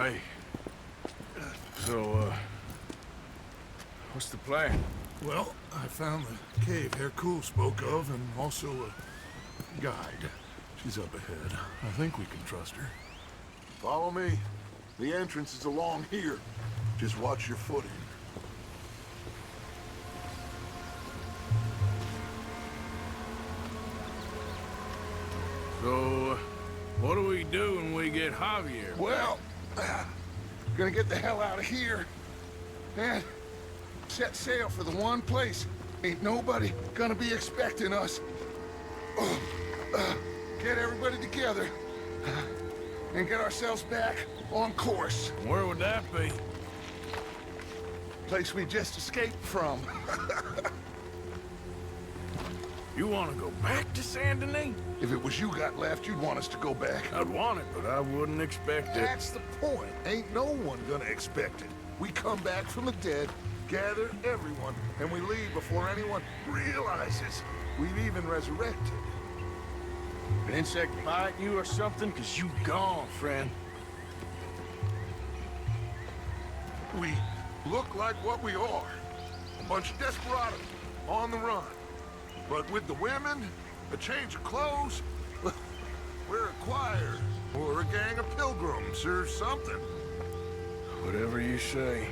Hey. So, what's the plan? Well, I found the cave Hercule spoke of, and also a guide. She's up ahead. I think we can trust her. Follow me. The entrance is along here. Just watch your footing. So, what do we do when we get Javier? Well, gonna get the hell out of here. And set sail for the one place ain't nobody gonna be expecting us. Get everybody together and get ourselves back on course. Where would that be? Place we just escaped from. You want to go back to Saint Denis? If it was you got left, you'd want us to go back. I'd want it, but I wouldn't expect it. That's the point. Ain't no one gonna expect it. We come back from the dead, gather everyone, and we leave before anyone realizes we've even resurrected. An insect biting you or something? Cause you gone, friend. We look like what we are. A bunch of desperados on the run. But with the women, a change of clothes, we're a choir, or a gang of pilgrims, or something. Whatever you say.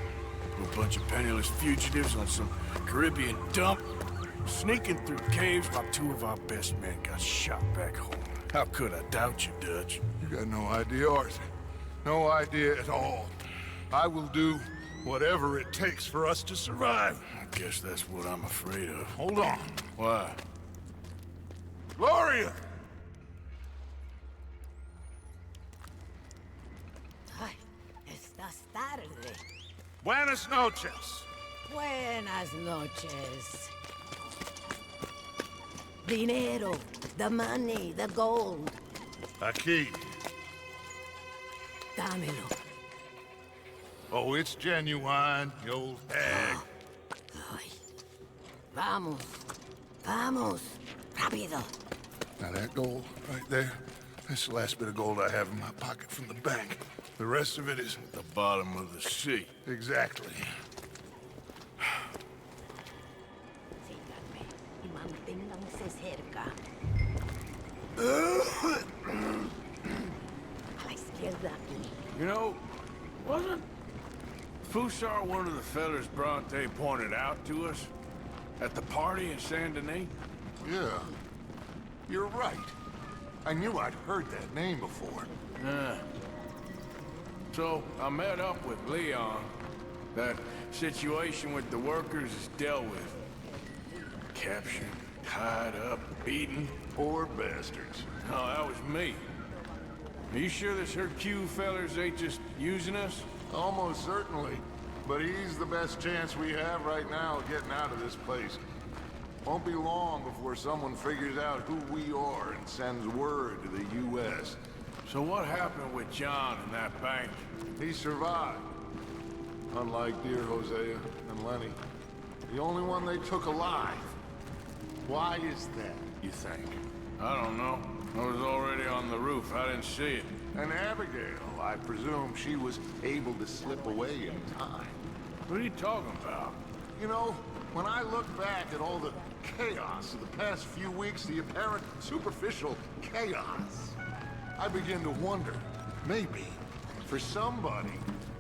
A bunch of penniless fugitives on some Caribbean dump, sneaking through caves while two of our best men got shot back home. How could I doubt you, Dutch? You got no idea, Arthur. No idea at all. I will do whatever it takes for us to survive. I guess that's what I'm afraid of. Hold on. Why? Gloria! Ay, estás tarde. Buenas noches. Buenas noches. Dinero, the money, the gold. Aquí. Dámelo. Oh, it's genuine, you old hag. Ay. Vamos. Vamos. Rápido. Now that gold right there, that's the last bit of gold I have in my pocket from the bank. The rest of it is The bottom of the sea. exactly. Síganme y manténganse cerca. A la izquierda. You know, wasn't Fusar one of the fellers Bronte pointed out to us at the party in Saint Denis? Yeah, you're right. I knew I'd heard that name before. Yeah. So, I met up with Leon. That situation with the workers is dealt with. Captured, tied up, beaten. Poor bastards. No, that was me. Are you sure this Hercule fellers ain't just using us? Almost certainly. But he's the best chance we have right now of getting out of this place. Won't be long before someone figures out who we are and sends word to the U.S. So what happened with John in that bank? He survived. Unlike dear Hosea and Lenny. The only one they took alive. Why is that, you think? I don't know. I was already on the roof. I didn't see it. And Abigail, I presume she was able to slip away in time. What are you talking about? You know, when I look back at all the chaos of the past few weeks, the apparent superficial chaos, I begin to wonder, maybe, for somebody,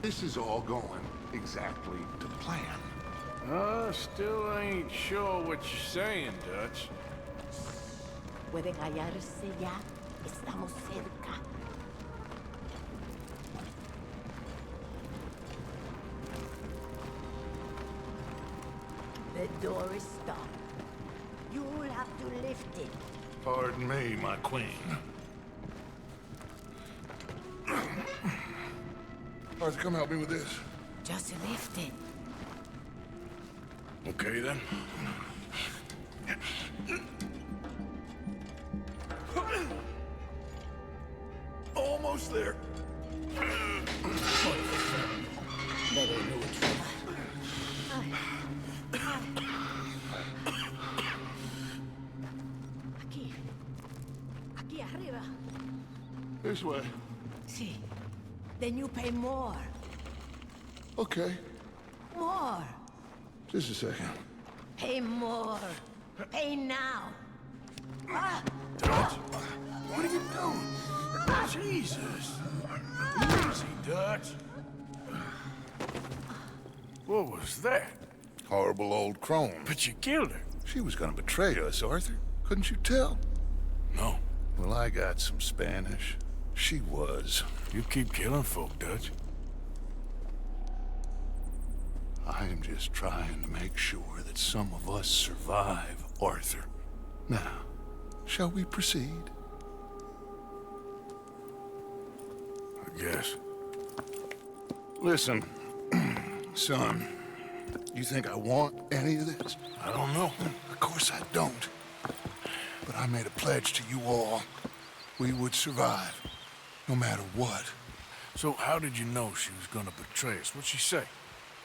this is all going exactly to plan. Still ain't sure what you're saying, Dutch. Puede callarse ya. Estamos cerca. The door is stopped. You'll have to lift it. Pardon me, my queen. Arthur, come help me with this. Just lift it. Okay, then. Almost there. Better know which one. Aquí. Aquí arriba. This way. Sí. then you pay more. Okay, More. just a second. Pay more. Pay now. Ah! Dutch, what are you doing? Jesus. Easy, Dutch. What was that? Horrible old crone. But you killed her. She was gonna betray us, Arthur. Couldn't you tell? No. Well, I got some Spanish. She was. You keep killing folk, Dutch. I am just trying to make sure that some of us survive, Arthur. Now, shall we proceed? I guess. Listen, son, you think I want any of this? I don't know. Of course I don't. But I made a pledge to you all. We would survive, no matter what. So how did you know she was gonna betray us? What'd she say?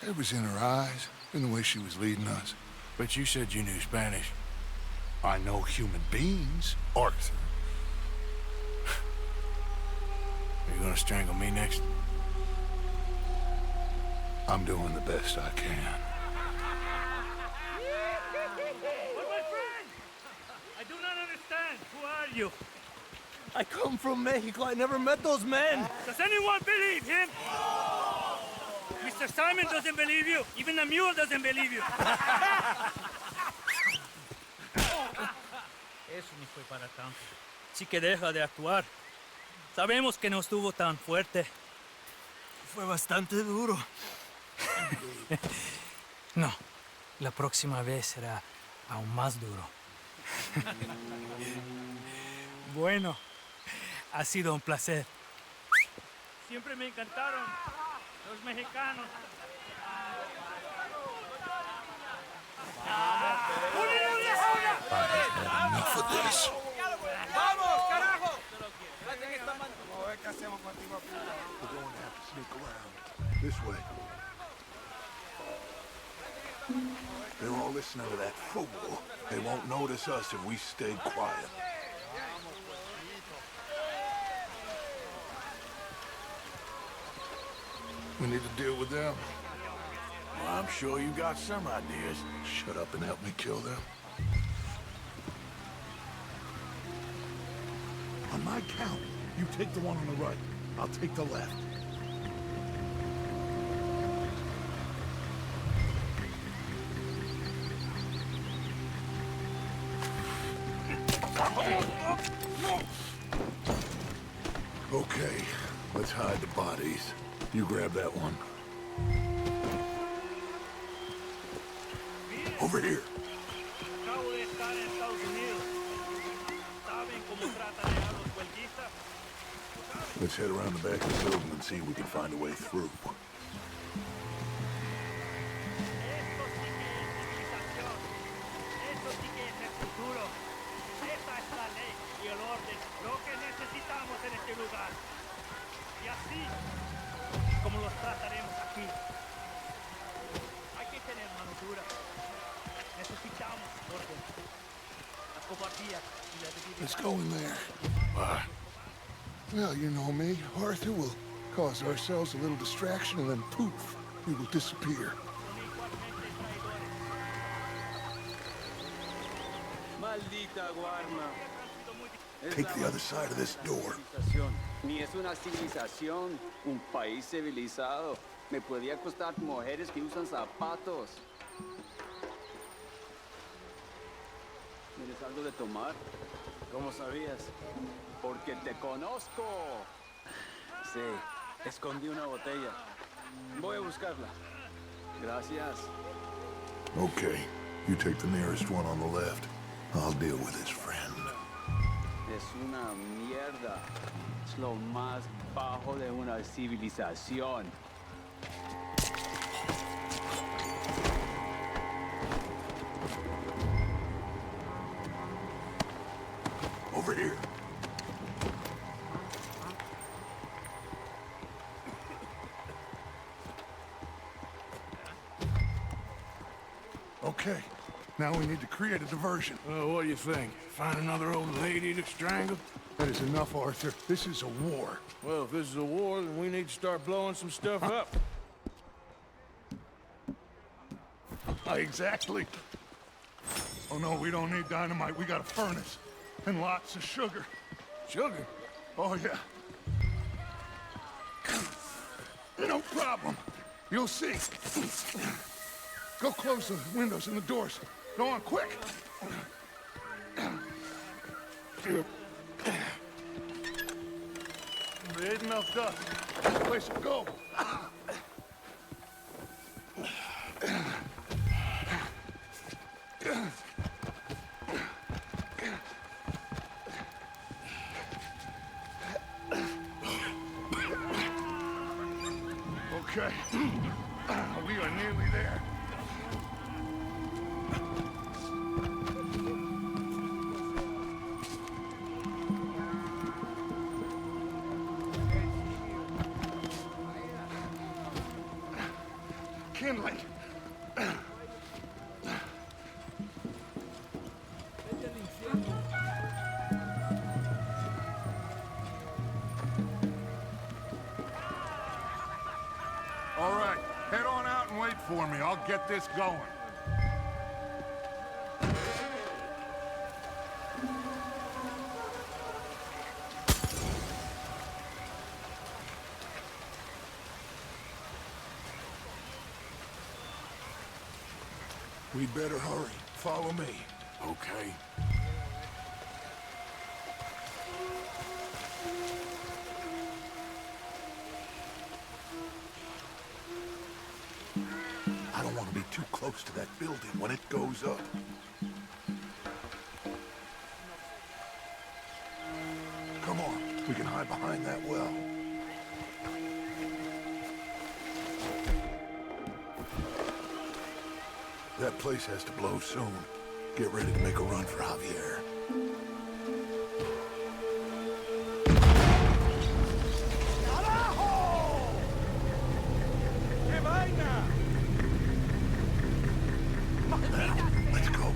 It was in her eyes, in the way she was leading us. But you said you knew Spanish. I know human beings, Arthur. Are you gonna strangle me next? I'm doing the best I can. But my friend! I do not understand. Who are you? I come from Mexico. I never met those men. Does anyone believe him? Mr. Simon doesn't believe you. Even the mule doesn't believe you. Eso ni fue para tanto. Sí que deja de actuar. Sabemos que no estuvo tan fuerte. Fue bastante duro. No, la próxima vez será aún más duro. Bueno, ha sido un placer. Siempre me encantaron los mexicanos. Enough of this. We're going to have to sneak around. This way. They're all listening to that fool. They won't notice us if we stay quiet. We need to deal with them. Well, I'm sure you got some ideas. Shut up and help me kill them. On my count, you take the one on the right. I'll take the left. Okay, let's hide the bodies. You grab that one. Over here. Acabo de estar en Estados Unidos. ¿Saben cómo tratan a los huelguistas? Let's head around the back of the building and see if we can find a way through. Esto sí que es civilización. Esto sí que es el futuro. Esta es la ley y el orden. Lo que necesitamos en este lugar. Y así es como los trataremos aquí. Hay que tener mano dura. Necesitamos orden. La cobardía y la debilidad. Let's go in there. Why? Well, you know me. Arthur will cause ourselves a little distraction and then poof, we will disappear. Maldita guarna. Take the other side of this door. Ni es una civilización, un país civilizado. Me podía costar mujeres que usan zapatos. ¿Tienes algo de tomar? ¿Cómo sabías? Porque te conozco. Sí, escondí una botella. Voy a buscarla. Gracias. Okay, you take the nearest one on the left. I'll deal with his friend. Es una mierda. Es lo más bajo de una civilización. Over here. Okay, now we need to create a diversion. Well, what do you think? Find another old lady to strangle? That is enough, Arthur. This is a war. Well, if this is a war, then we need to start blowing some stuff up. Exactly. Oh no, we don't need dynamite. We got a furnace. And lots of sugar. Sugar? Oh yeah. No problem. You'll see. Go close the windows and the doors. Go on, quick. There ain't enough dust. This place will go. Okay. We are nearly there. Kindling. All right, head on out and wait for me. I'll get this going. We'd better hurry. Follow me. Okay. I don't want to be too close to that building when it goes up. Come on, we can hide behind that well. That place has to blow soon. Get ready to make a run for Javier. Let's go.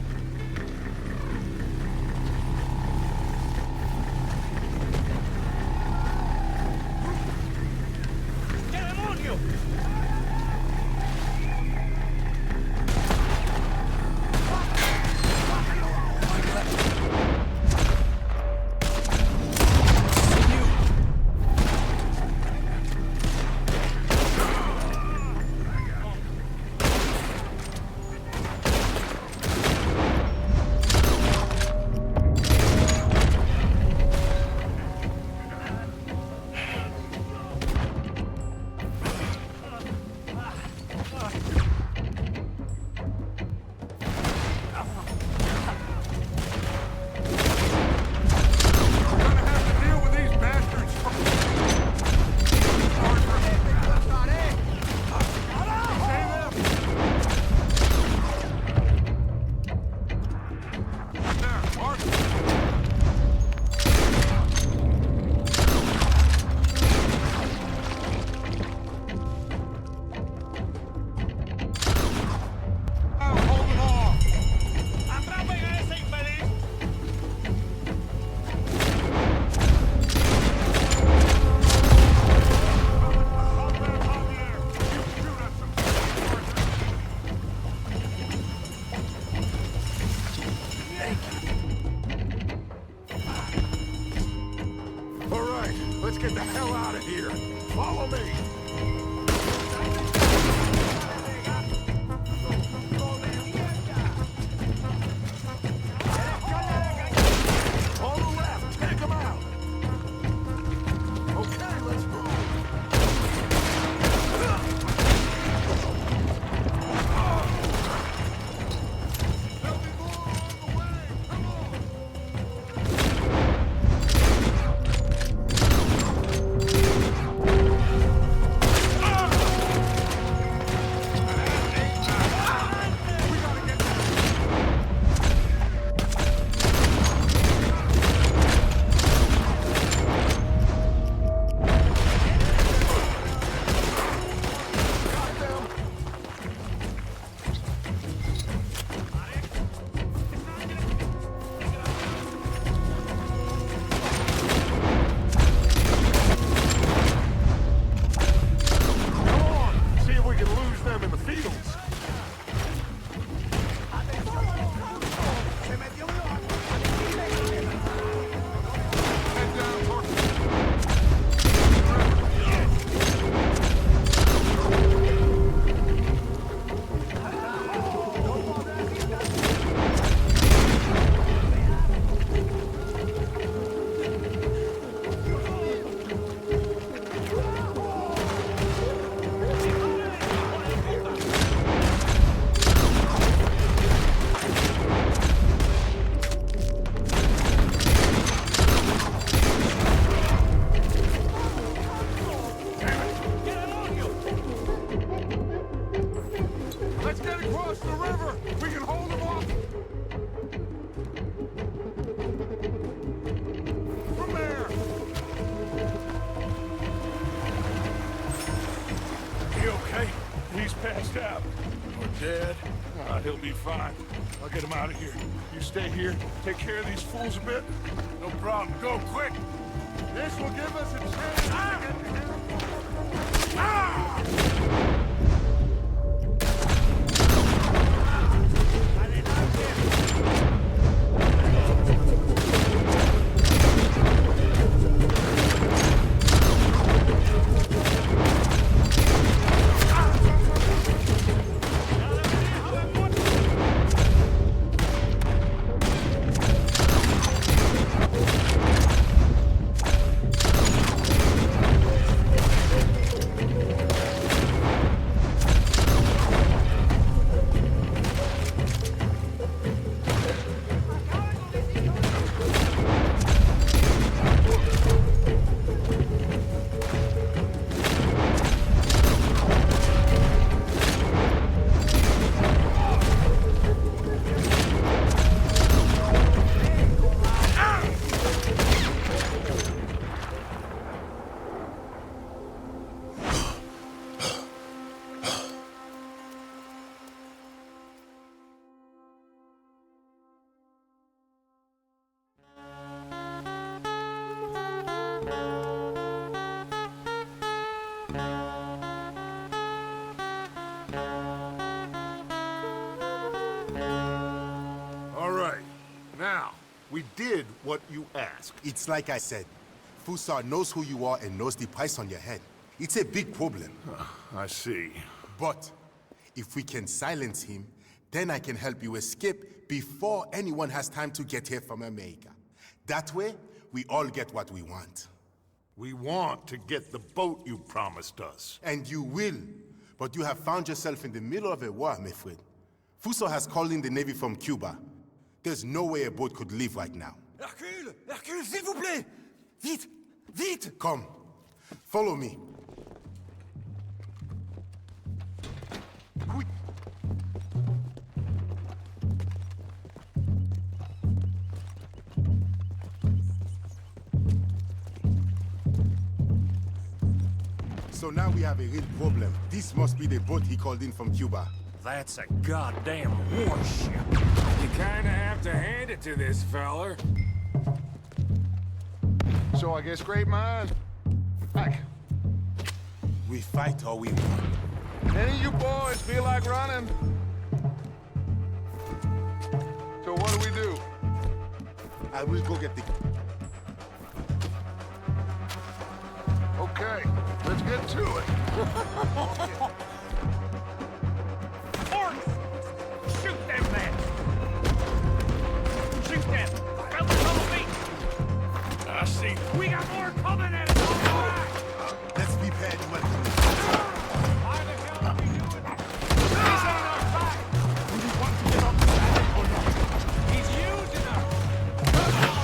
Let's get the hell out of here. Follow me. On the left, take them out. Okay, let's move. There'll be more on the way. Come on. Dad? He'll be fine. I'll get him out of here. You stay here, take care of these fools a bit. No problem. Go, quick! This will give us a chance to get to him. We did what you asked. It's like I said. Fussar knows who you are and knows the price on your head. It's a big problem. I see. But if we can silence him, then I can help you escape before anyone has time to get here from America. That way, we all get what we want. We want to get the boat you promised us. And you will. But you have found yourself in the middle of a war, my friend. Fussar has called in the Navy from Cuba. There's no way a boat could leave right now. Hercule! Hercule, s'il vous plaît! Vite! Vite! Come. Follow me. So now we have a real problem. This must be the boat he called in from Cuba. That's a goddamn warship. You kinda have to hand it to this feller. So I guess great minds. Back. We fight or we run. Any of you boys feel like running? So what do we do? I will go get the... Okay, let's get to it. Forks! Shoot them men! Shoot them! Come follow me! I see. We got more coming at us! All right! Let's prepare to welcome. Why the hell are we doing that? He's on our side! Do you want to get up the side or not? He's using us!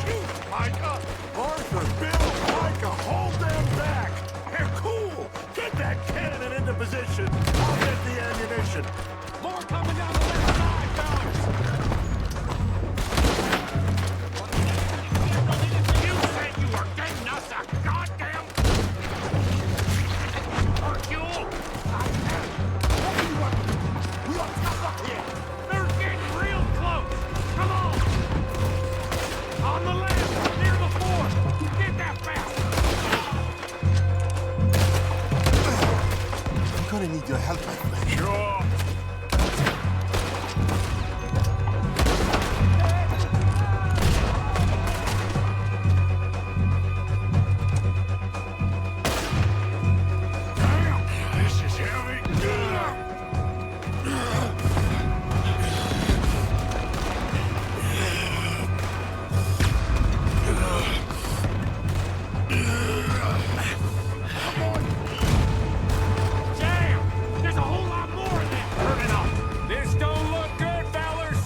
Shoot, Micah! Arthur, Bill, Micah, hold them back! They're cool! Get that cannon into position! I'll get the ammunition! More coming down the left side, fellas! You said you were getting us a goddamn... Hercule! We are stuck up here! They're getting real close! Come on! On the left, near the fort! Get that fast! I'm gonna need your help, my friend. Sure. Damn, this is heavy. Damn! There's a whole lot more of them turning up! This don't look good, fellers.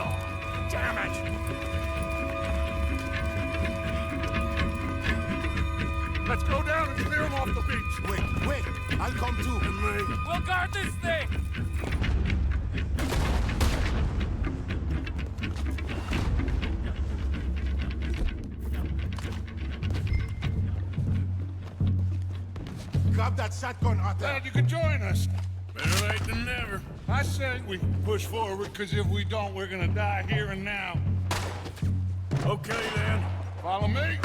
Oh, damn it! Let's go down and clear them off the beach! Wait, I'll come too. We'll guard this thing. Grab that shotgun, Arthur. Glad you could join us. Better late than never. I said we push forward, because if we don't, we're gonna die here and now. Okay, then. Follow me.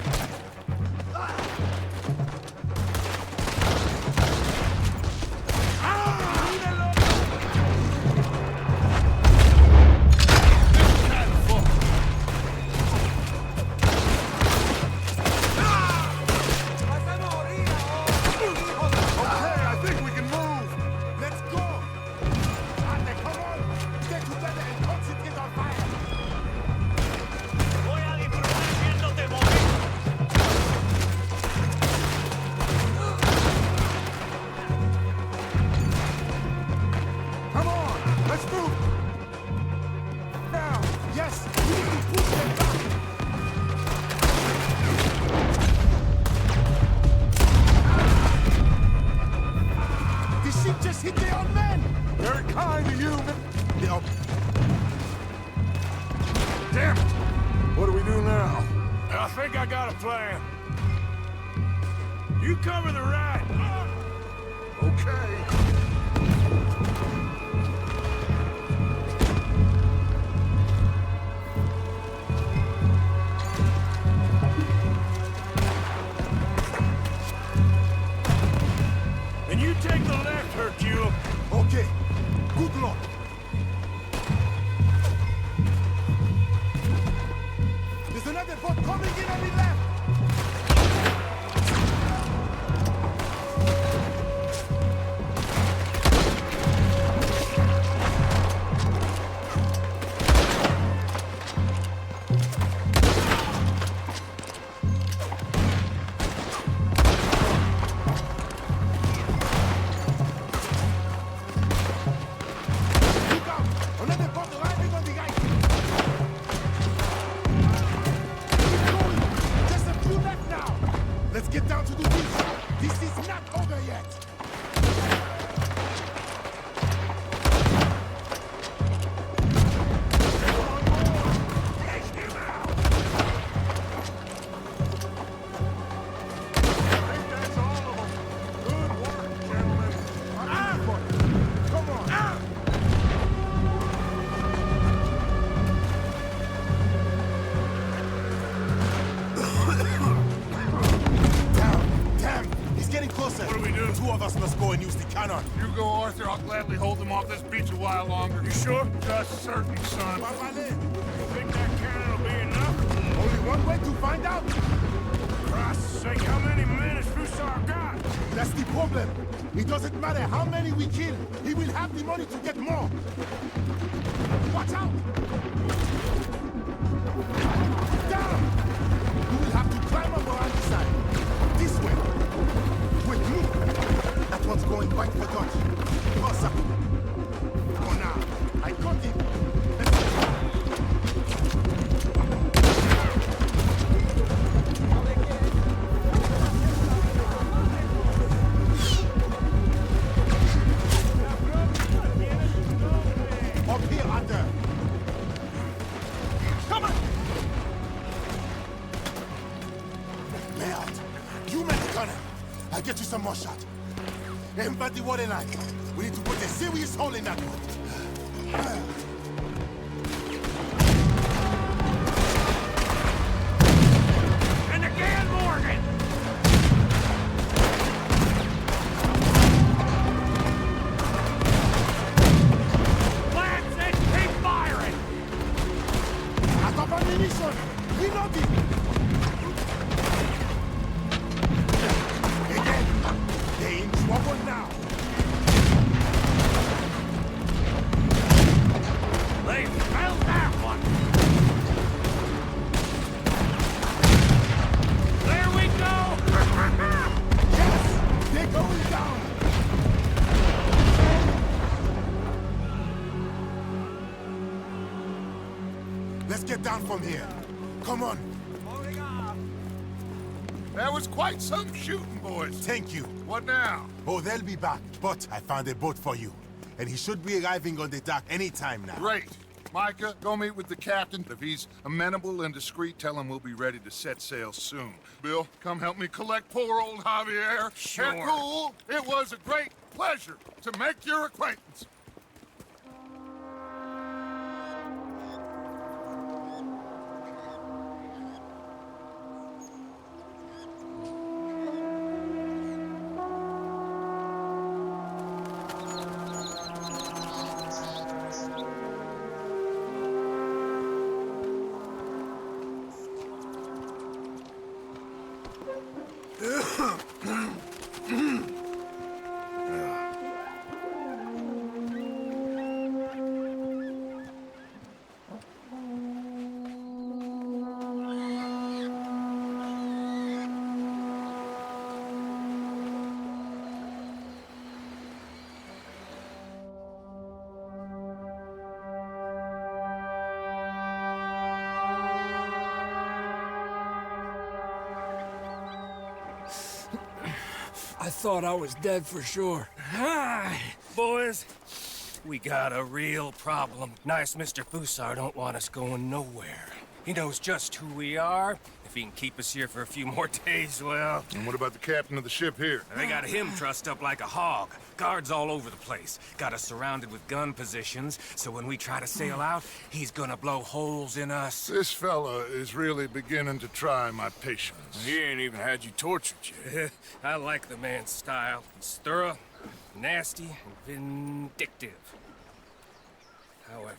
Damn it! What do we do now? I think I got a plan. You cover the right. Okay. And you take the left, Hercule. Okay. Good luck. There's another boat coming in on the left. You go, Arthur. I'll gladly hold them off this beach a while longer. You sure? Just certain, son. You think that cannon will be enough? Only one way to find out. For Christ's sake, how many men has Rockstar got? That's the problem. It doesn't matter how many we kill. He will have the money to get more. Watch out! Down! You will have to climb up around the side. This way. Wait, look. That one's going back for Dutch. Cross up. Go now. I got him. Let's go. Up here, under. Come on! Merde. You make the gunner. I'll get you some more shot. Aim the water line. We need to put a serious hole in that one. And again, Morgan! Lance said keep firing! I got ammunition. Reloading. Again. They're in trouble now. They smelled that one! There we go! Yes! They're going down. Let's get down from here. Come on. That was quite some shooting, boys. Thank you. What now? Oh, they'll be back. But I found a boat for you. And he should be arriving on the dock any time now. Great. Micah, go meet with the captain. If he's amenable and discreet, tell him we'll be ready to set sail soon. Bill, come help me collect poor old Javier. Sure. Hercule, it was a great pleasure to make your acquaintance. I thought I was dead for sure. Hi, boys. We got a real problem. Nice Mr. Fusar don't want us going nowhere. He knows just who we are. If he can keep us here for a few more days, well... And what about the captain of the ship here? They got him trussed up like a hog. Guards all over the place. Got us surrounded with gun positions, so when we try to sail out, he's gonna blow holes in us. This fella is really beginning to try my patience. He ain't even had you tortured yet. I like the man's style. He's thorough, nasty, and vindictive. However,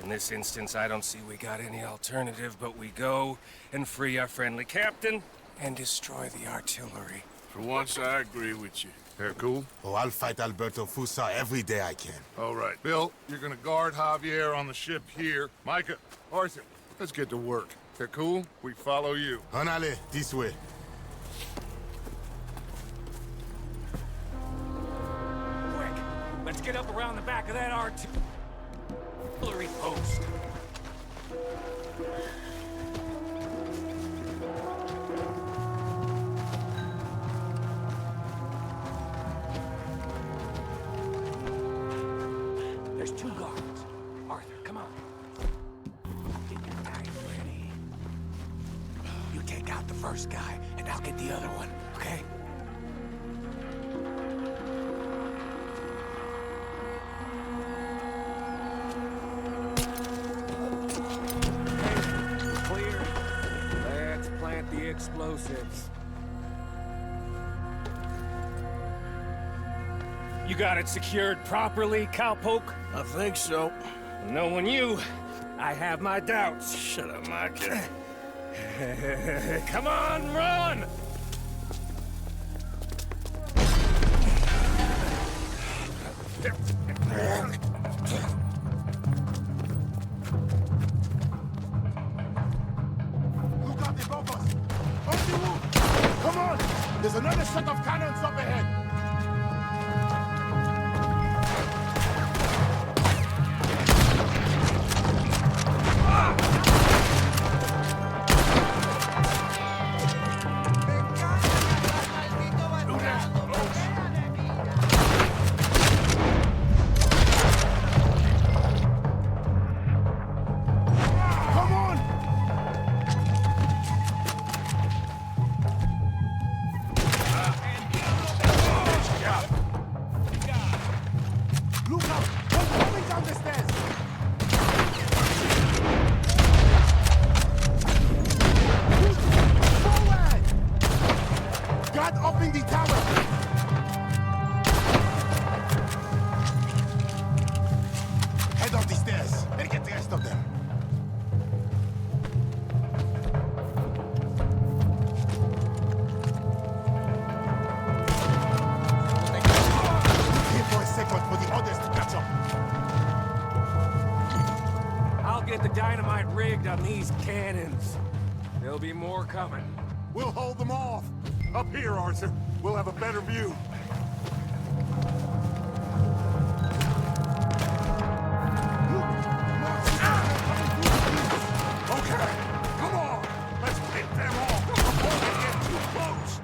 in this instance, I don't see we got any alternative, but we go and free our friendly captain and destroy the artillery. For once, I agree with you. Hercule? Oh, I'll fight Alberto Fusa every day I can. All right. Bill, you're gonna guard Javier on the ship here. Micah, Arthur, let's get to work. Hercule, we follow you. Honale, this way. Quick, let's get up around the back of that artillery post. There's 2 guards. Arthur, come on. Get your knife ready. You take out the first guy, and I'll get the other one, okay? Clear. Let's plant the explosives. You got it secured properly, cowpoke? I think so. Knowing you, I have my doubts. Shut up, Micah. Come on, run! Look out, they broke us! On the roof! Come on! There's another set of cannons up ahead! On these cannons. There'll be more coming. We'll hold them off. Up here, Arthur. We'll have a better view. Okay, come on. Let's pick them off before they get too close.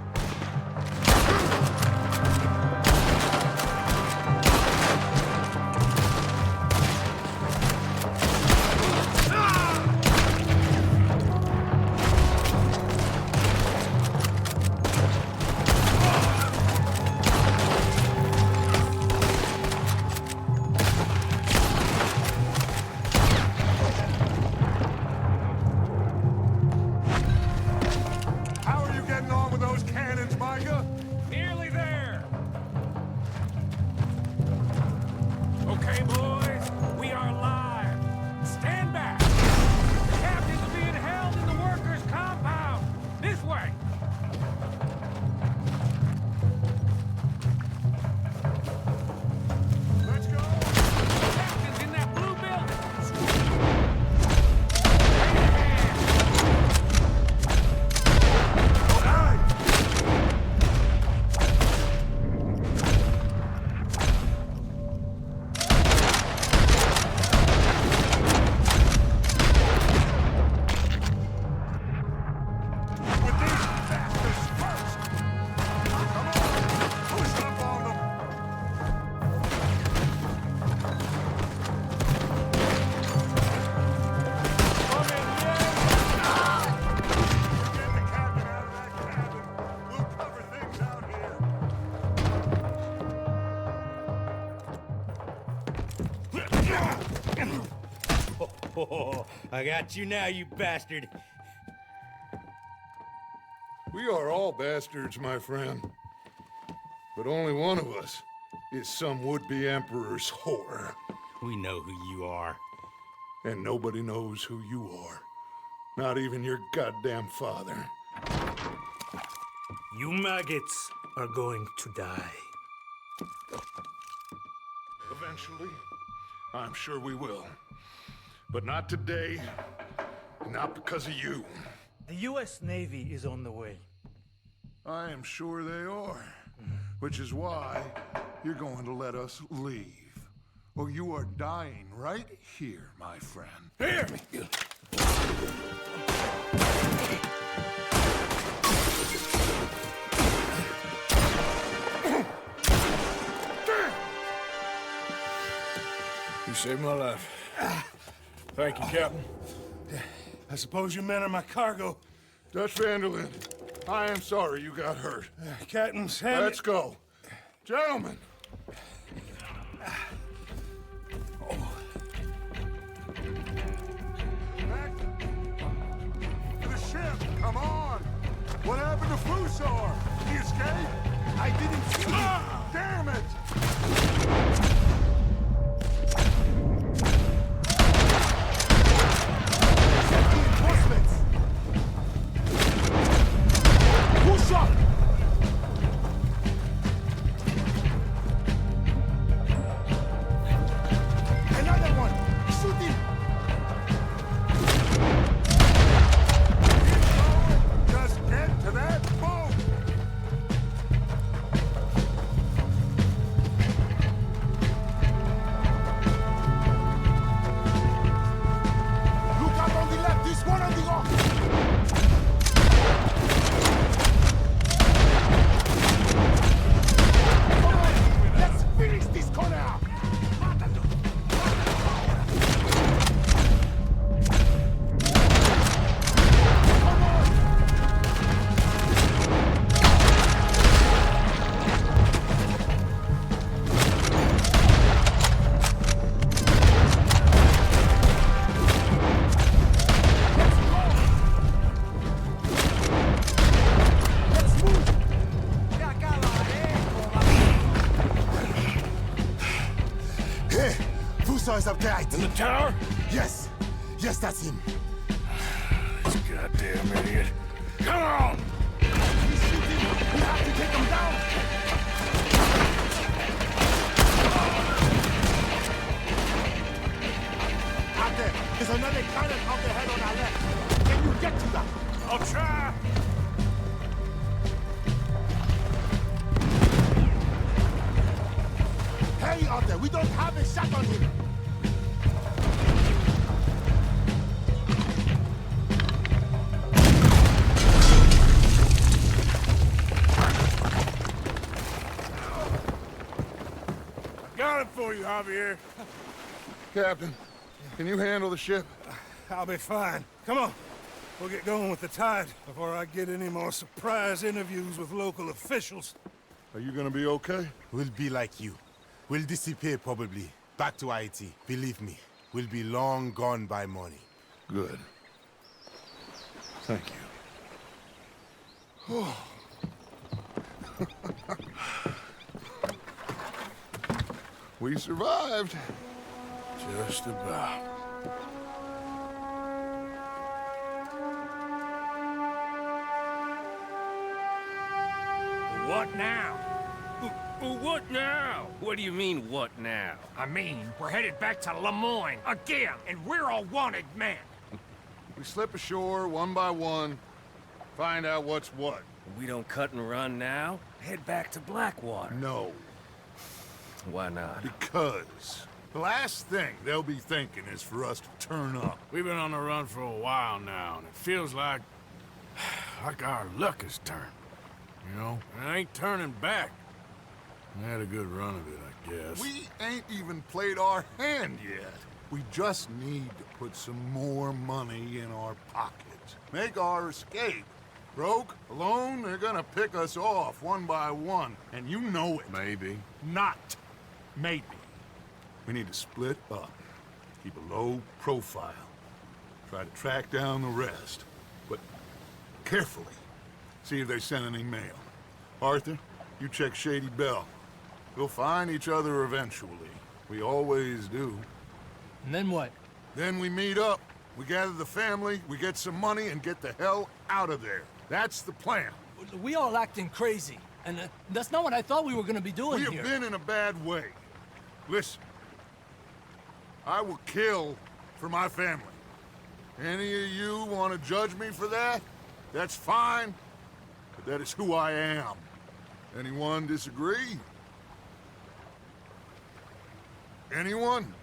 Oh, I got you now, you bastard. We are all bastards, my friend. But only one of us is some would-be emperor's whore. We know who you are. And nobody knows who you are. Not even your goddamn father. You maggots are going to die. Eventually, I'm sure we will. But not today, not because of you. The U.S. Navy is on the way. I am sure they are. Which is why you're going to let us leave. Or you are dying right here, my friend. Here! You saved my life. Thank you, Captain. I suppose you men are my cargo. Dutch van der Linde, I am sorry you got hurt. Captain Sam. Let's go. Gentlemen. Back to the ship. Come on. What happened to Fusar? He escaped? I didn't see him. Damn it! Is up there. In the tower? Yes. Yes, that's him. This goddamn idiot. Come on! He's shooting. We have to take him down. Out there. There's another cannon up the head on our left. Can you get to that? I'll try. Hurry out there. We don't have a shot on him. Got it for you, Javier. Captain, can you handle the ship? I'll be fine. Come on. We'll get going with the tide before I get any more surprise interviews with local officials. Are you gonna be okay? We'll be like you. We'll disappear probably. Back to Haiti. Believe me, we'll be long gone by morning. Good. Thank you. We survived. Just about. What now? What now? What do you mean, what now? I mean, we're headed back to Lemoyne again, and we're a wanted man. We slip ashore one by one, find out what's what. We don't cut and run now? Head back to Blackwater. No. Why not? Because the last thing they'll be thinking is for us to turn up. We've been on the run for a while now, and it feels like our luck has turned. You know? And it ain't turning back. We had a good run of it, I guess. We ain't even played our hand yet. We just need to put some more money in our pockets. Make our escape. Broke, alone, they're gonna pick us off one by one, and you know it. Maybe. Not maybe. We need to split up. Keep a low profile. Try to track down the rest. But carefully. See if they send any mail. Arthur, you check Shady Belle. We'll find each other eventually. We always do. And then what? Then we meet up. We gather the family, we get some money, and get the hell out of there. That's the plan. We all acting crazy. And that's not what I thought we were gonna be doing We here. have been in a bad way. Listen. I will kill for my family. Any of you want to judge me for that? That's fine. But that is who I am. Anyone disagree? Anyone?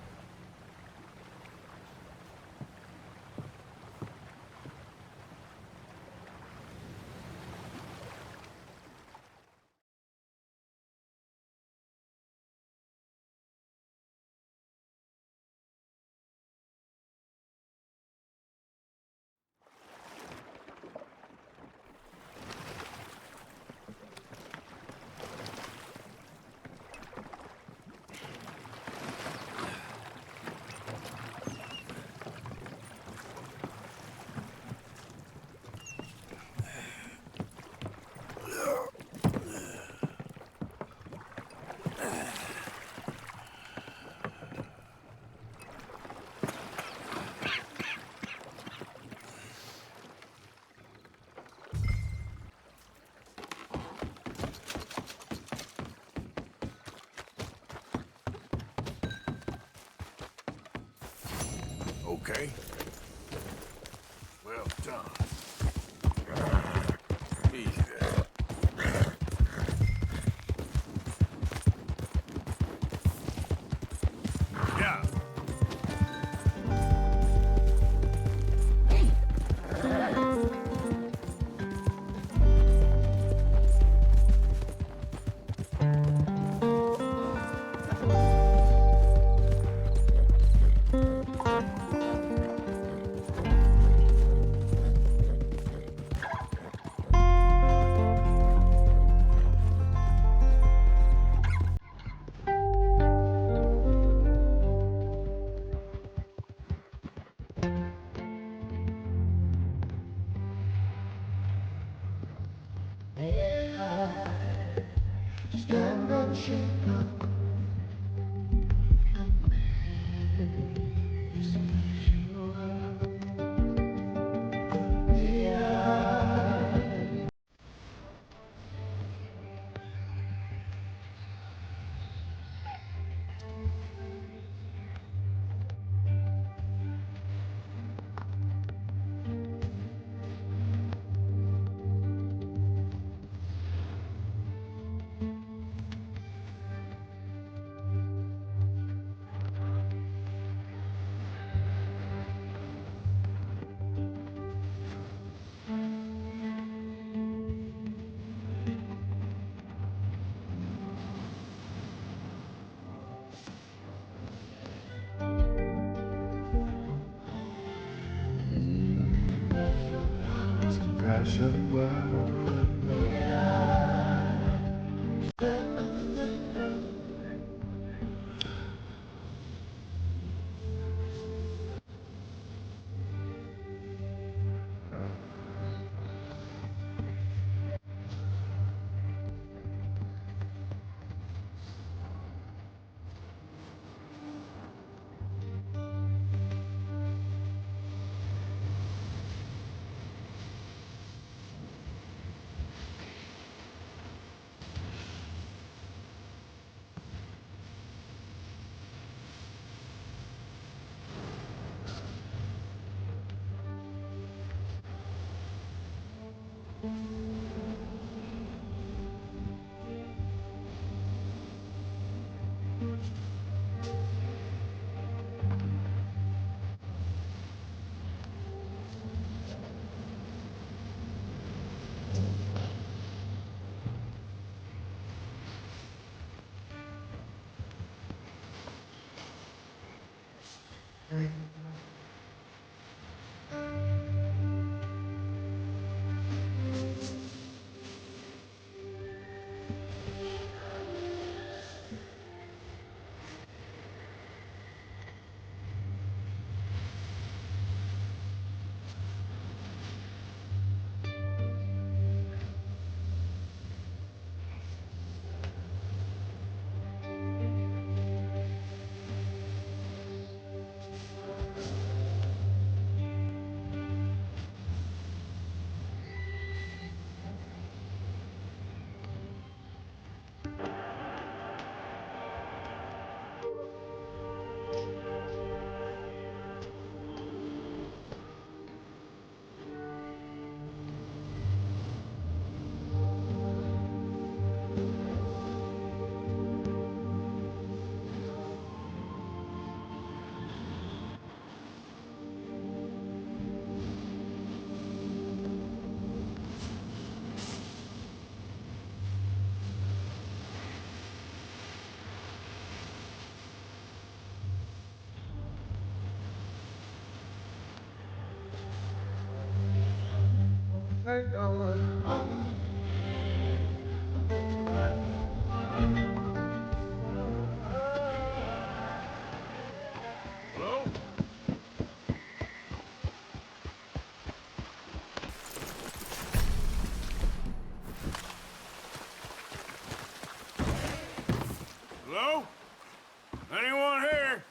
Okay. Well done. Easy there. Yeah. Hello? Hello? Anyone here?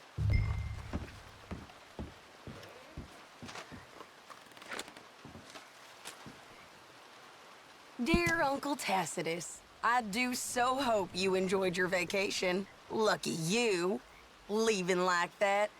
Dear Uncle Tacitus, I do so hope you enjoyed your vacation. Lucky you, leaving like that.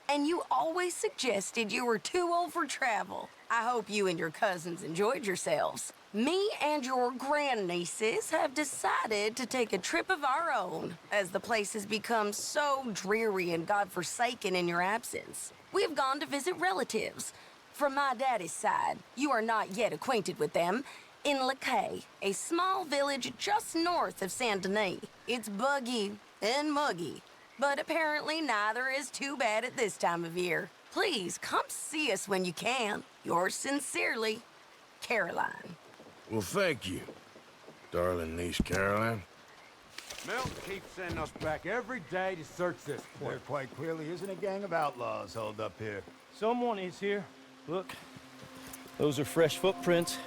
And you always suggested you were too old for travel. I hope you and your cousins enjoyed yourselves. Me and your grandnieces have decided to take a trip of our own, as the place has become so dreary and godforsaken in your absence. We have gone to visit relatives. From my daddy's side, you are not yet acquainted with them, in Linde, a small village just north of Saint Denis. It's buggy and muggy, but apparently neither is too bad at this time of year. Please come see us when you can. Yours sincerely, Caroline. Well, thank you, darling niece Caroline. Milton keeps sending us back every day to search this place. There quite clearly isn't a gang of outlaws holed up here. Someone is here. Look, those are fresh footprints.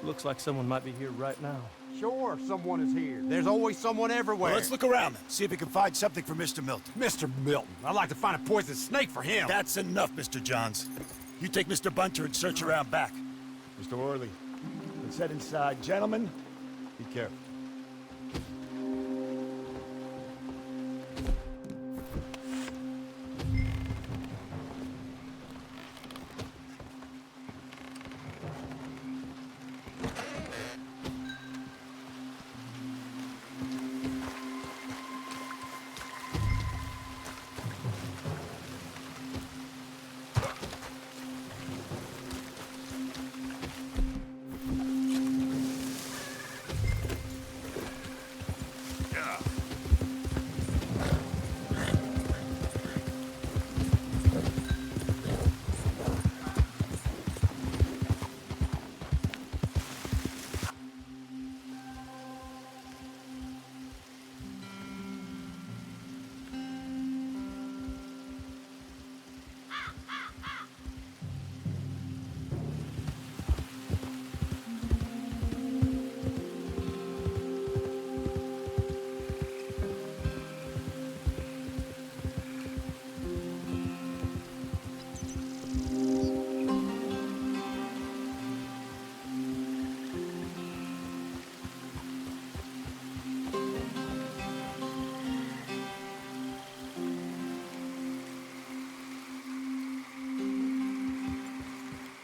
Looks like someone might be here right now. Sure, someone is here. There's always someone everywhere. Well, let's look around then. See if we can find something for Mr. Milton. Mr. Milton. I'd like to find a poisonous snake for him. That's enough, Mr. Johns. You take Mr. Bunter and search around back. Mr. Worley, let's head inside. Gentlemen, be careful.